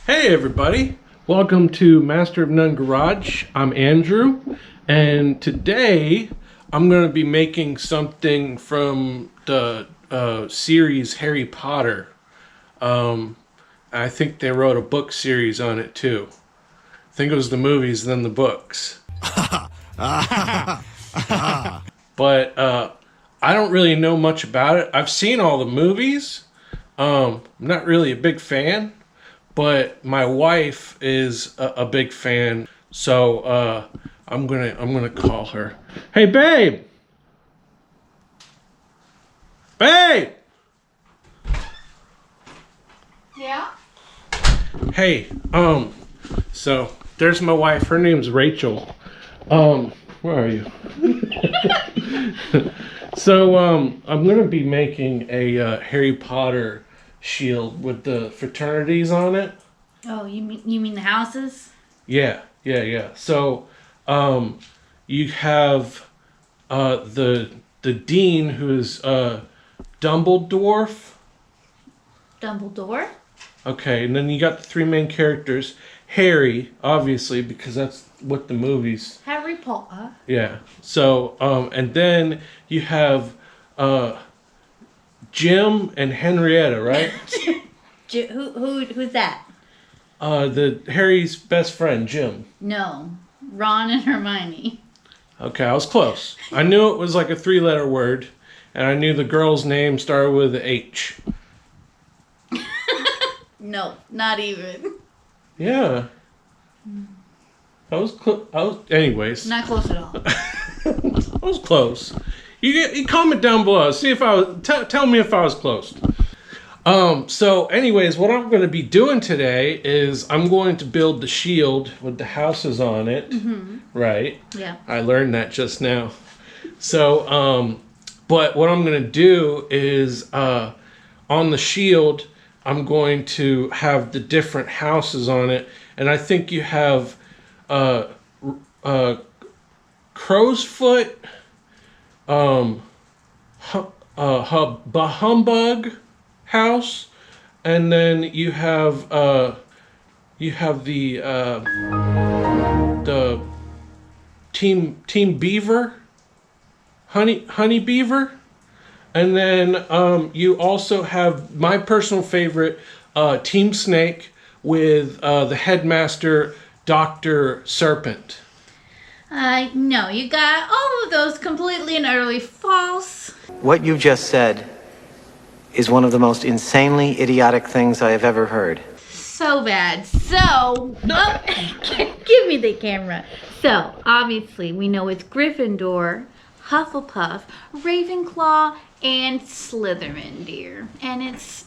Hey everybody, welcome to Master of None Garage. I'm Andrew, and today I'm going to be making something from the series Harry Potter. I think they wrote a book series on it too. I think it was the movies, then the books. But I don't really know much about it. I've seen all the movies. I'm not really a big fan. But my wife is a big fan, so I'm gonna call her. Hey, babe. Babe. Yeah. Hey. So there's my wife. Her name's Rachel. Where are you? So I'm gonna be making a Harry Potter shield with the fraternities on it. Oh, you mean the houses? Yeah. So, you have the dean, who is Dumbledore. Dumbledore. Okay, and then you got the three main characters. Harry, obviously, because that's what the movies. Harry Potter. Yeah. So, and then you have Jim and Henrietta, right? Who's that? The Harry's best friend, Jim. No, Ron and Hermione. Okay, I was close. I knew it was like a three-letter word, and I knew the girl's name started with a H. No, not even. Yeah. I was anyways. Not close at all. I was close. You comment down below. See if I was. Tell me if I was close. So anyways, what I'm going to be doing today is I'm going to build the shield with the houses on it. Mm-hmm. Right? Yeah. I learned that just now. So, but what I'm going to do is on the shield, I'm going to have the different houses on it. And I think you have Crow's Foot, Humbug house, and then you have the Team Beaver, Honey Beaver, and then you also have my personal favorite, Team Snake, with the headmaster, Dr. Serpent. No, you got all of those completely and utterly false. What you just said is one of the most insanely idiotic things I have ever heard. So bad. So, give me the camera. So, obviously, we know it's Gryffindor, Hufflepuff, Ravenclaw, and Slytherin, dear. And it's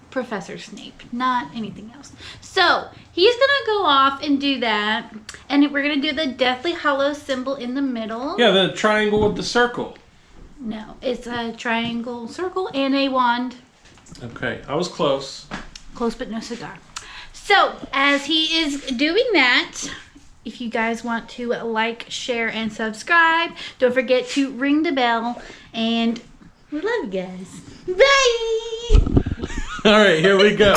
Professor Snape, not anything else. So, he's gonna go off and do that. And we're gonna do the Deathly Hallows symbol in the middle. Yeah, the triangle with the circle. No, it's a triangle, circle, and a wand. Okay, I was close. Close but no cigar. So, as he is doing that, if you guys want to like, share, and subscribe, don't forget to ring the bell. And we love you guys. Bye! All right, here we go.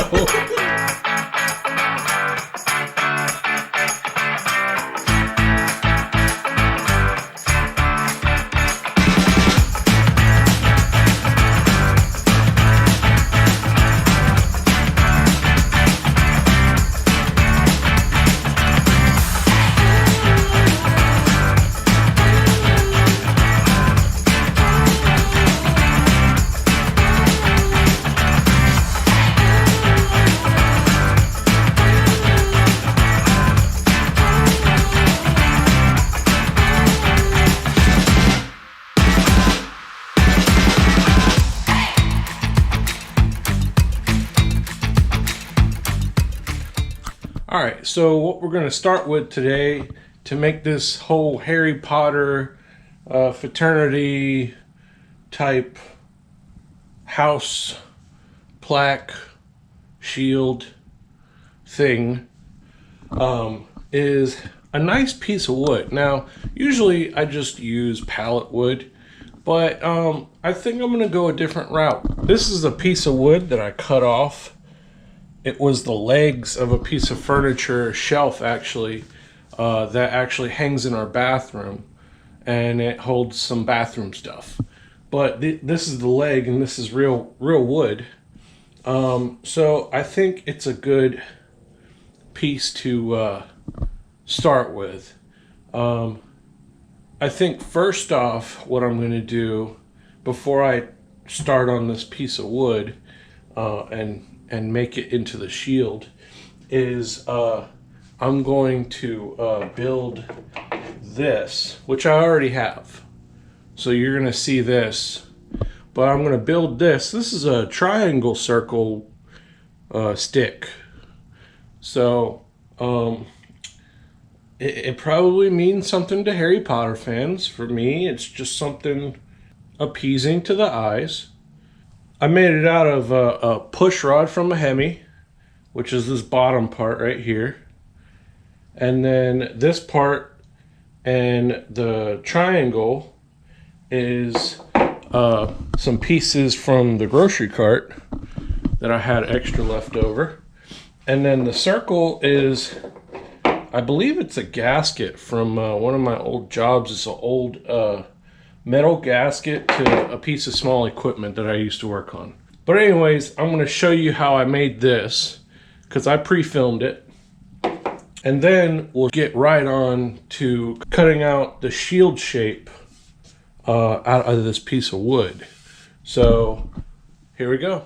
Alright, so what we're going to start with today to make this whole Harry Potter fraternity type house plaque shield thing is a nice piece of wood. Now, usually I just use pallet wood, but I think I'm going to go a different route. This is a piece of wood that I cut off it was the legs of a piece of furniture shelf actually that actually hangs in our bathroom, and it holds some bathroom stuff. But this is the leg, and this is real wood. So I think it's a good piece to start with. I think first off, what I'm going to do before I start on this piece of wood and make it into the shield is I'm going to build this, which I already have. So you're going to see this, but I'm going to build this. This is a triangle circle stick. So it probably means something to Harry Potter fans. For me, it's just something appeasing to the eyes. I made it out of a push rod from a Hemi, which is this bottom part right here. And then this part and the triangle is some pieces from the grocery cart that I had extra left over. And then the circle is, I believe it's a gasket from one of my old jobs. It's an old metal gasket to a piece of small equipment that I used to work on. But anyways, I'm going to show you how I made this because I pre-filmed it. And then we'll get right on to cutting out the shield shape out of this piece of wood. So here we go.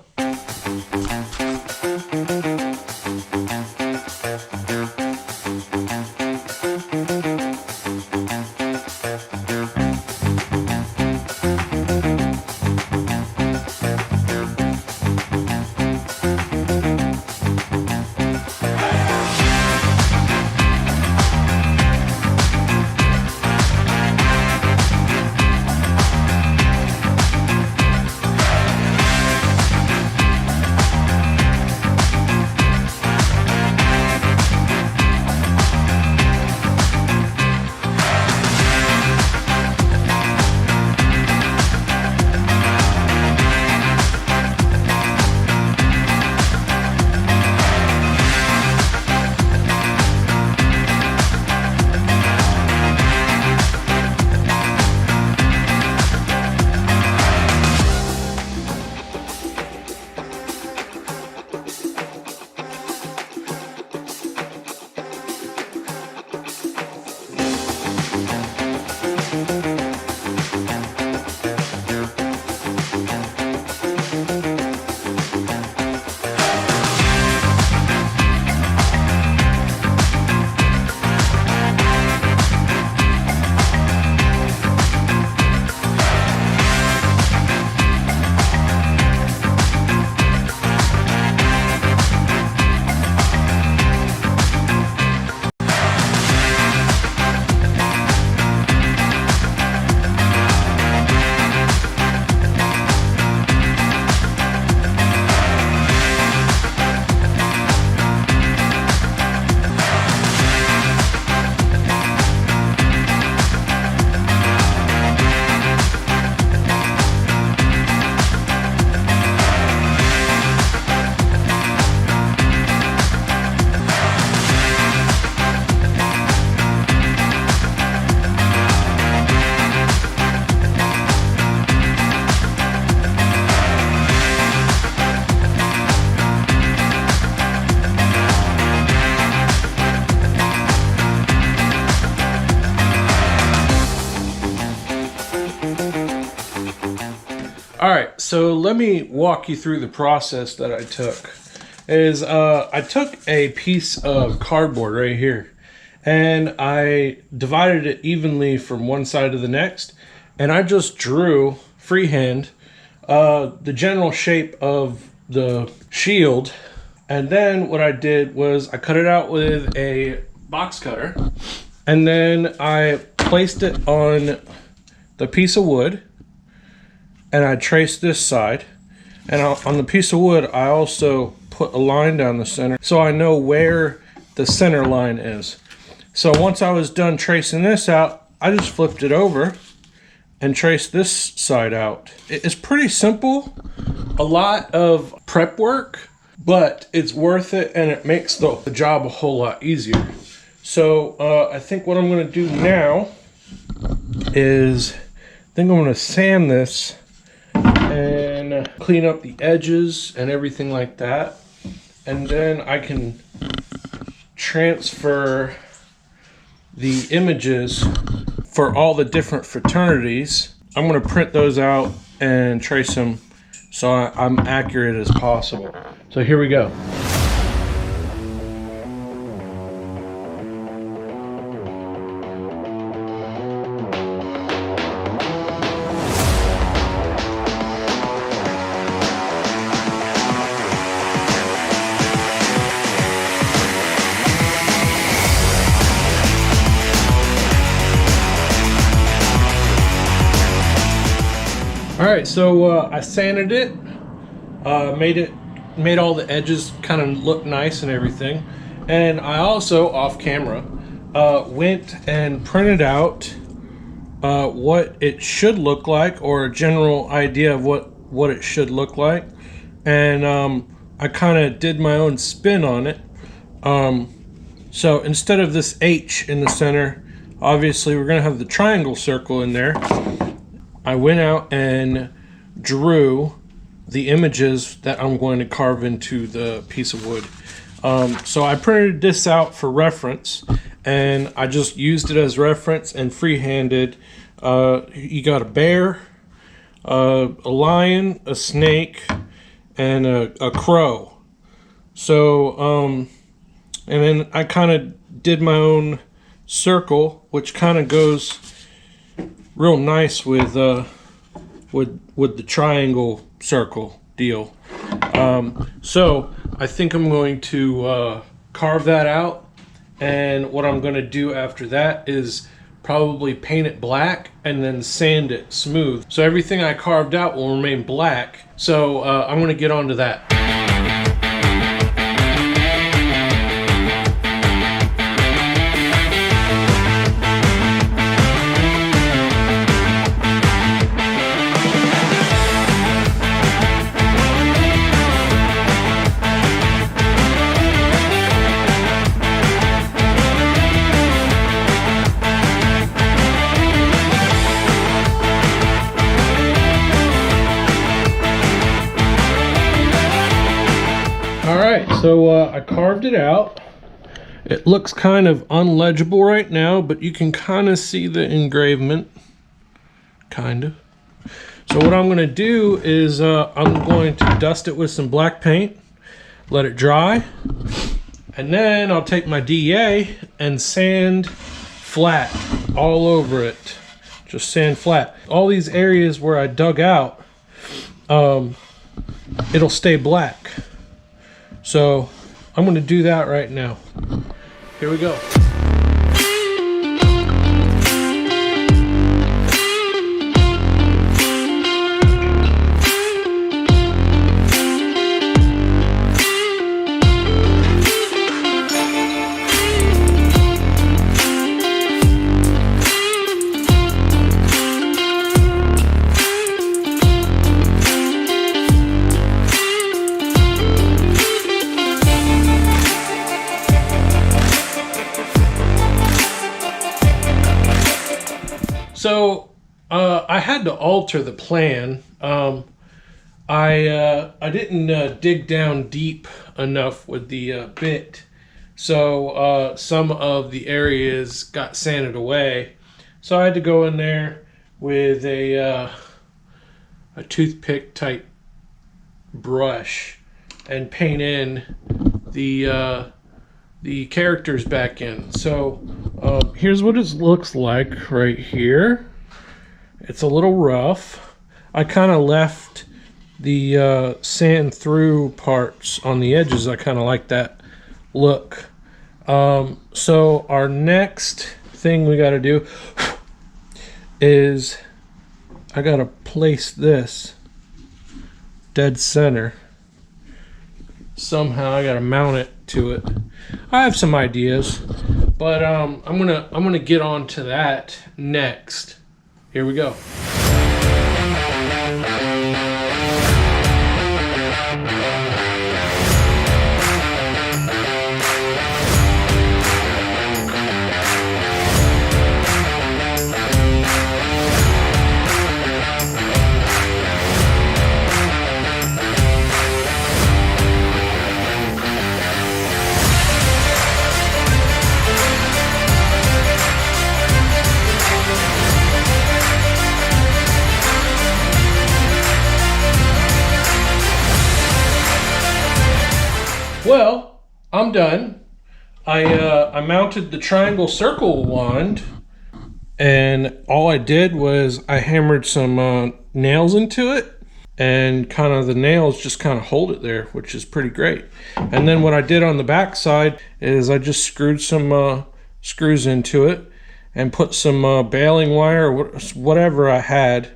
All right, so let me walk you through the process that I took. I took a piece of cardboard right here, and I divided it evenly from one side to the next, and I just drew freehand the general shape of the shield. And then what I did was I cut it out with a box cutter, and then I placed it on the piece of wood, and I traced this side. And on the piece of wood, I also put a line down the center so I know where the center line is. So once I was done tracing this out, I just flipped it over and traced this side out. It's pretty simple. A lot of prep work, but it's worth it and it makes the job a whole lot easier. So I think what I'm going to do now is I'm going to sand this and clean up the edges and everything like that. And then I can transfer the images for all the different fraternities. I'm going to print those out and trace them so I'm accurate as possible. So here we go. All right, so I sanded it, made all the edges kind of look nice and everything, and I also off camera went and printed out what it should look like, or a general idea of what it should look like, and I kind of did my own spin on it. So instead of this H in the center, obviously we're gonna have the triangle circle in there. I went out and drew the images that I'm going to carve into the piece of wood. So I printed this out for reference, and I just used it as reference and freehanded. You got a bear, a lion, a snake, and a crow. So, and then I kind of did my own circle, which kind of goes real nice with the triangle circle deal. So I think I'm going to carve that out, and what I'm going to do after that is probably paint it black and then sand it smooth. So everything I carved out will remain black. So I'm going to get on to that. So I carved it out. It looks kind of unlegible right now, but you can kind of see the engravement, kind of. So what I'm going to do is I'm going to dust it with some black paint, let it dry, and then I'll take my DA and sand flat all over it. Just sand flat. All these areas where I dug out, it'll stay black. So I'm going to do that right now. Here we go. So I had to alter the plan. I didn't dig down deep enough with the bit, so some of the areas got sanded away. So I had to go in there with a toothpick type brush and paint in the characters back in. So here's what it looks like right here. It's a little rough. I kind of left the sand through parts on the edges. I kind of like that look. So our next thing we got to do is I got to place this dead center. Somehow I got to mount it to it. I have some ideas, but I'm gonna get on to that next. Here we go. I'm done. I mounted the triangle circle wand, and all I did was I hammered some nails into it, and kind of the nails just kind of hold it there, which is pretty great. And then what I did on the back side is I just screwed some screws into it and put some baling wire or whatever I had.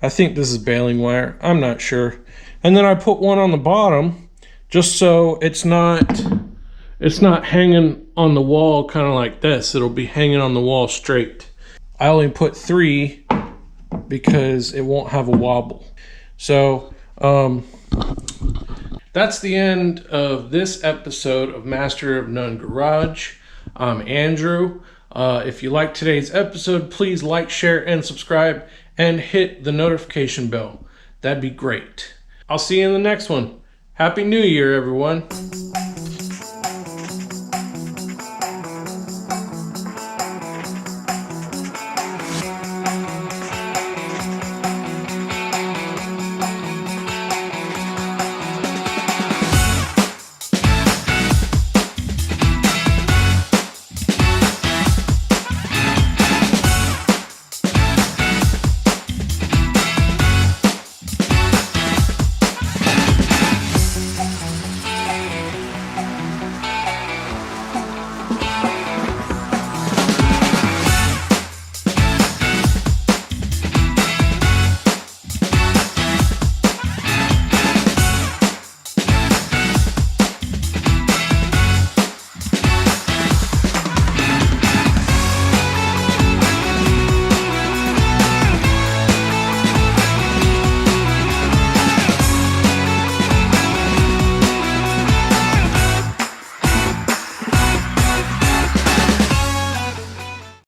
I think this is baling wire, I'm not sure. And then I put one on the bottom just so it's not hanging on the wall kind of like this. It'll be hanging on the wall straight. I only put 3 because it won't have a wobble. So that's the end of this episode of Master of None Garage. I'm Andrew. If you like today's episode, please like, share, and subscribe, and hit the notification bell. That'd be great. I'll see you in the next one. Happy New Year, everyone.